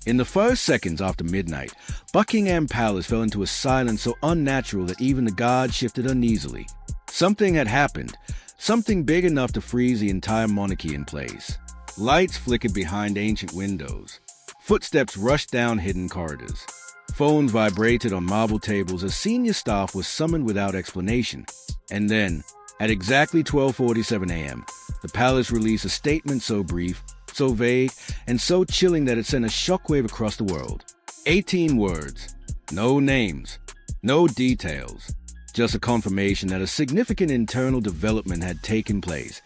In the first seconds after midnight, Buckingham Palace fell into a silence so unnatural that even the guards shifted uneasily. Something had happened, something big enough to freeze the entire monarchy in place. Lights flickered behind ancient windows. Footsteps rushed down hidden corridors. Phones vibrated on marble tables as senior staff was summoned without explanation. And then, at exactly 12:47 a.m., the palace released a statement so brief, so vague, and so chilling that it sent a shockwave across the world. 18 words. No names. No details. Just a confirmation that a significant internal development had taken place,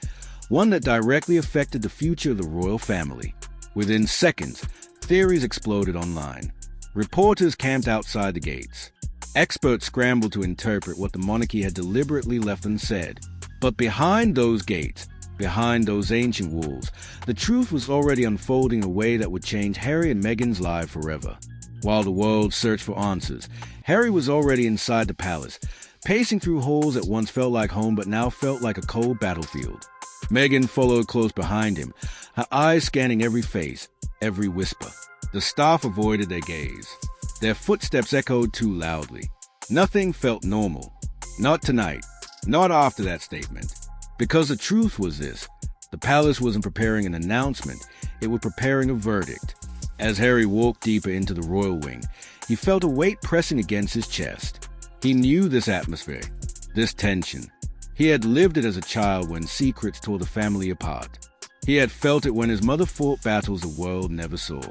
one that directly affected the future of the royal family. Within seconds, theories exploded online. Reporters camped outside the gates. Experts scrambled to interpret what the monarchy had deliberately left unsaid. But behind those gates, behind those ancient walls, the truth was already unfolding in a way that would change Harry and Meghan's lives forever. While the world searched for answers, Harry was already inside the palace, pacing through halls that once felt like home but now felt like a cold battlefield. Meghan followed close behind him, her eyes scanning every face, every whisper. The staff avoided their gaze. Their footsteps echoed too loudly. Nothing felt normal. Not tonight. Not after that statement. Because the truth was this: the palace wasn't preparing an announcement, it was preparing a verdict. As Harry walked deeper into the royal wing, he felt a weight pressing against his chest. He knew this atmosphere, this tension. He had lived it as a child when secrets tore the family apart. He had felt it when his mother fought battles the world never saw.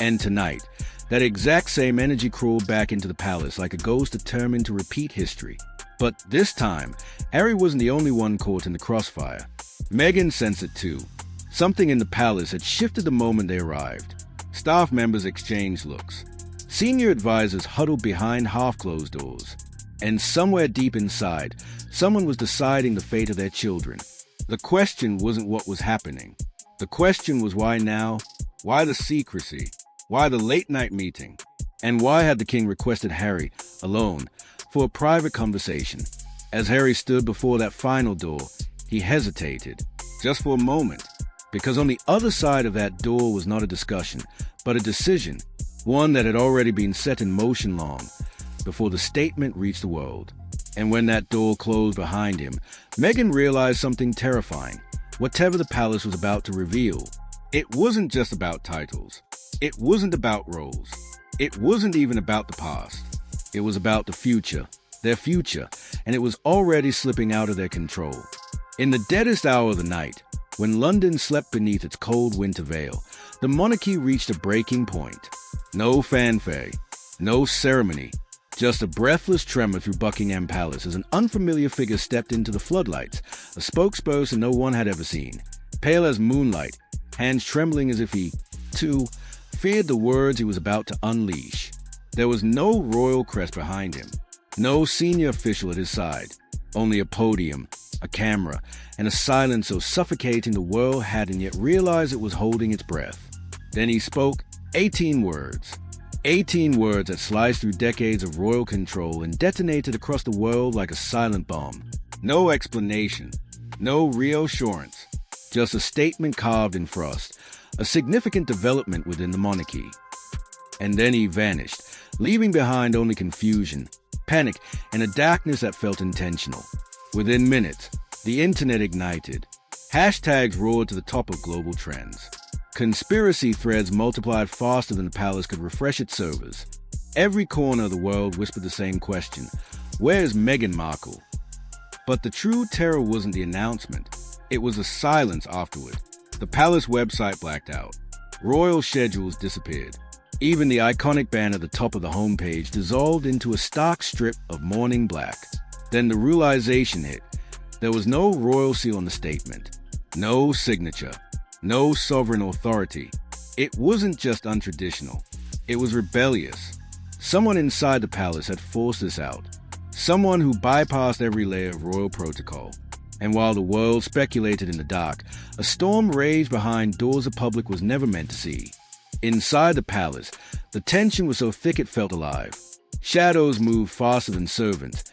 And tonight, that exact same energy crawled back into the palace like a ghost determined to repeat history. But this time, Harry wasn't the only one caught in the crossfire. Meghan sensed it too. Something in the palace had shifted the moment they arrived. Staff members exchanged looks. Senior advisors huddled behind half-closed doors. And somewhere deep inside, someone was deciding the fate of their children. The question wasn't what was happening. The question was why now? Why the secrecy? Why the late-night meeting? And why had the king requested Harry, alone, for a private conversation? As Harry stood before that final door, he hesitated, just for a moment, because on the other side of that door was not a discussion, but a decision, one that had already been set in motion long before the statement reached the world. And when that door closed behind him, Meghan realized something terrifying. Whatever the palace was about to reveal, it wasn't just about titles. It wasn't about roles. It wasn't even about the past. It was about the future, their future, and it was already slipping out of their control. In the deadest hour of the night, when London slept beneath its cold winter veil, the monarchy reached a breaking point. No fanfare, no ceremony, just a breathless tremor through Buckingham Palace as an unfamiliar figure stepped into the floodlights, a spokesperson no one had ever seen, pale as moonlight, hands trembling as if he, too, feared the words he was about to unleash. There was no royal crest behind him, no senior official at his side, only a podium, a camera, and a silence so suffocating the world hadn't yet realized it was holding its breath. Then he spoke 18 words. 18 words that sliced through decades of royal control and detonated across the world like a silent bomb. No explanation, no reassurance, just a statement carved in frost, a significant development within the monarchy. And then he vanished, leaving behind only confusion, panic, and a darkness that felt intentional. Within minutes, the internet ignited. Hashtags roared to the top of global trends. Conspiracy threads multiplied faster than the palace could refresh its servers. Every corner of the world whispered the same question: where is Meghan Markle? But the true terror wasn't the announcement. It was the silence afterward. The palace website blacked out. Royal schedules disappeared. Even the iconic banner at the top of the homepage dissolved into a stark strip of mourning black. Then the realization hit. There was no royal seal on the statement. No signature. No sovereign authority. It wasn't just untraditional. It was rebellious. Someone inside the palace had forced this out. Someone who bypassed every layer of royal protocol. And while the world speculated in the dark, a storm raged behind doors the public was never meant to see. Inside the palace, the tension was so thick it felt alive. Shadows moved faster than servants.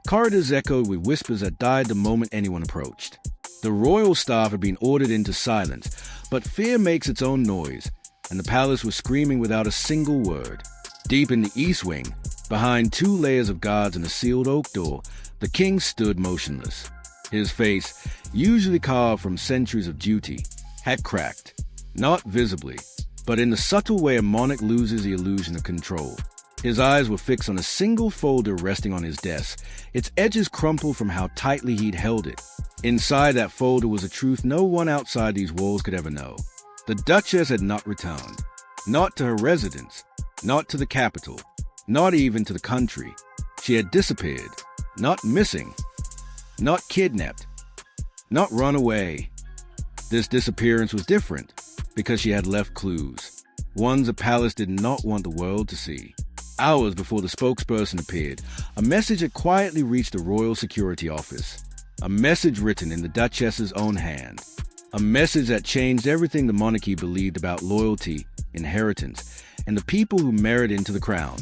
Corridors echoed with whispers that died the moment anyone approached. The royal staff had been ordered into silence, but fear makes its own noise, and the palace was screaming without a single word. Deep in the east wing, behind 2 layers of guards and a sealed oak door, the king stood motionless. His face, usually carved from centuries of duty, had cracked, not visibly, but in the subtle way a monarch loses the illusion of control. His eyes were fixed on a single folder resting on his desk, its edges crumpled from how tightly he'd held it. Inside that folder was a truth no one outside these walls could ever know. The Duchess had not returned. Not to her residence, not to the capital, not even to the country. She had disappeared, not missing, not kidnapped, not run away. This disappearance was different because she had left clues, ones the palace did not want the world to see. Hours before the spokesperson appeared, a message had quietly reached the Royal Security Office. A message written in the Duchess's own hand. A message that changed everything the monarchy believed about loyalty, inheritance, and the people who merit into the crown.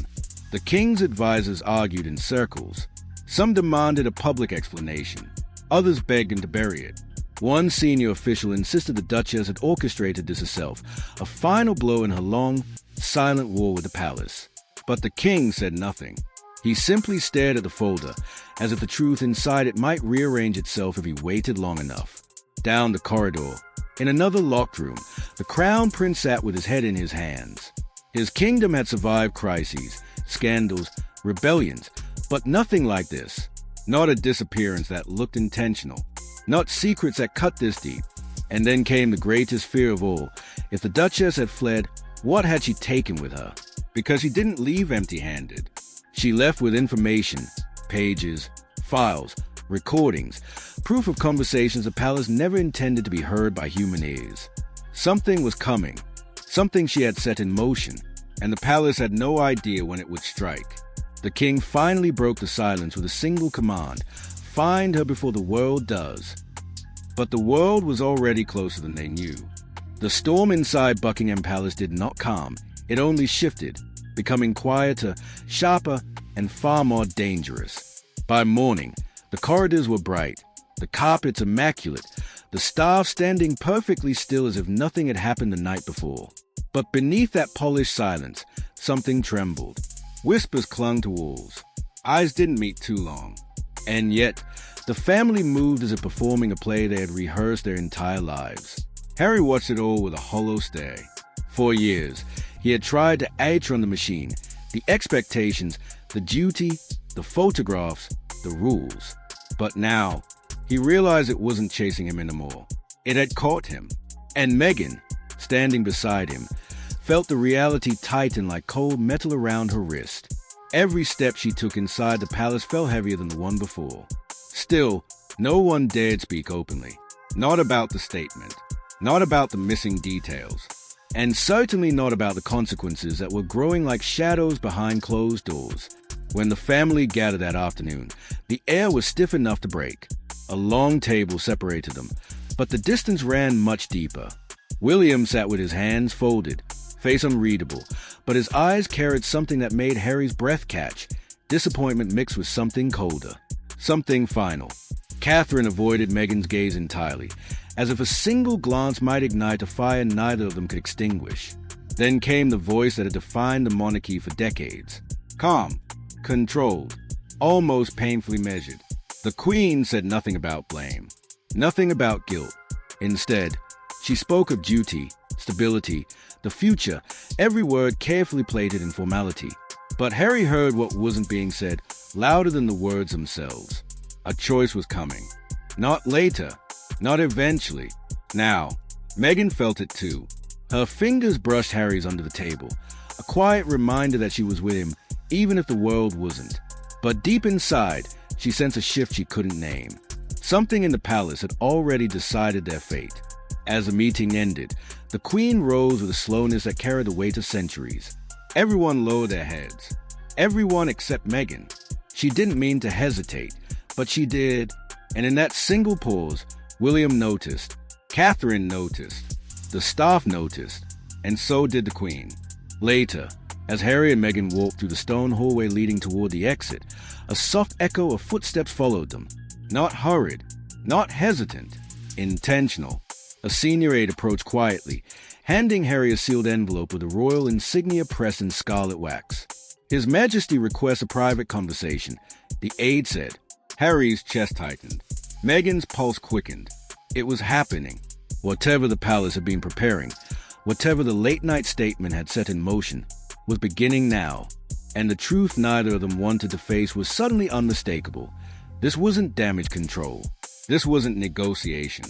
The king's advisors argued in circles. Some demanded a public explanation. Others begged him to bury it. One senior official insisted the Duchess had orchestrated this herself, a final blow in her long, silent war with the palace. But the king said nothing. He simply stared at the folder, as if the truth inside it might rearrange itself if he waited long enough. Down the corridor, in another locked room, the crown prince sat with his head in his hands. His kingdom had survived crises, scandals, rebellions, but nothing like this. Not a disappearance that looked intentional. Not secrets that cut this deep. And then came the greatest fear of all. If the Duchess had fled, what had she taken with her? Because she didn't leave empty-handed. She left with information, pages, files, recordings, proof of conversations the palace never intended to be heard by human ears. Something was coming, something she had set in motion, and the palace had no idea when it would strike. The king finally broke the silence with a single command: find her before the world does. But the world was already closer than they knew. The storm inside Buckingham Palace did not calm, it only shifted, becoming quieter, sharper, and far more dangerous. By morning, the corridors were bright, the carpets immaculate, the staff standing perfectly still as if nothing had happened the night before. But beneath that polished silence, something trembled. Whispers clung to walls. Eyes didn't meet too long. And yet, the family moved as if performing a play they had rehearsed their entire lives. Harry watched it all with a hollow stare. For years, he had tried to outrun the machine, the expectations, the duty, the photographs, the rules. But now, he realized it wasn't chasing him anymore. It had caught him. And Meghan, standing beside him, felt the reality tighten like cold metal around her wrist. Every step she took inside the palace felt heavier than the one before. Still, no one dared speak openly. Not about the statement. Not about the missing details. And certainly not about the consequences that were growing like shadows behind closed doors. When the family gathered that afternoon, the air was stiff enough to break. A long table separated them, but the distance ran much deeper. William sat with his hands folded, face unreadable, but his eyes carried something that made Harry's breath catch, disappointment mixed with something colder, something final. Catherine avoided Meghan's gaze entirely, as if a single glance might ignite a fire neither of them could extinguish. Then came the voice that had defined the monarchy for decades. Calm, controlled, almost painfully measured. The Queen said nothing about blame, nothing about guilt. Instead, she spoke of duty, stability, the future, every word carefully plated in formality. But Harry heard what wasn't being said louder than the words themselves. A choice was coming. Not later, not eventually. Now, Meghan felt it too. Her fingers brushed Harry's under the table, a quiet reminder that she was with him, even if the world wasn't. But deep inside, she sensed a shift she couldn't name. Something in the palace had already decided their fate. As the meeting ended, the Queen rose with a slowness that carried the weight of centuries. Everyone lowered their heads. Everyone except Meghan. She didn't mean to hesitate, but she did. And in that single pause, William noticed. Catherine noticed. The staff noticed. And so did the Queen. Later, as Harry and Meghan walked through the stone hallway leading toward the exit, a soft echo of footsteps followed them. Not hurried, not hesitant, intentional. A senior aide approached quietly, handing Harry a sealed envelope with a royal insignia pressed in scarlet wax. His Majesty requests a private conversation, the aide said. Harry's chest tightened. Meghan's pulse quickened. It was happening. Whatever the palace had been preparing, whatever the late-night statement had set in motion, was beginning now. And the truth neither of them wanted to face was suddenly unmistakable. This wasn't damage control. This wasn't negotiation.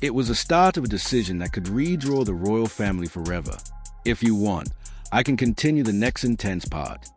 It was the start of a decision that could redraw the royal family forever. If you want, I can continue the next intense part.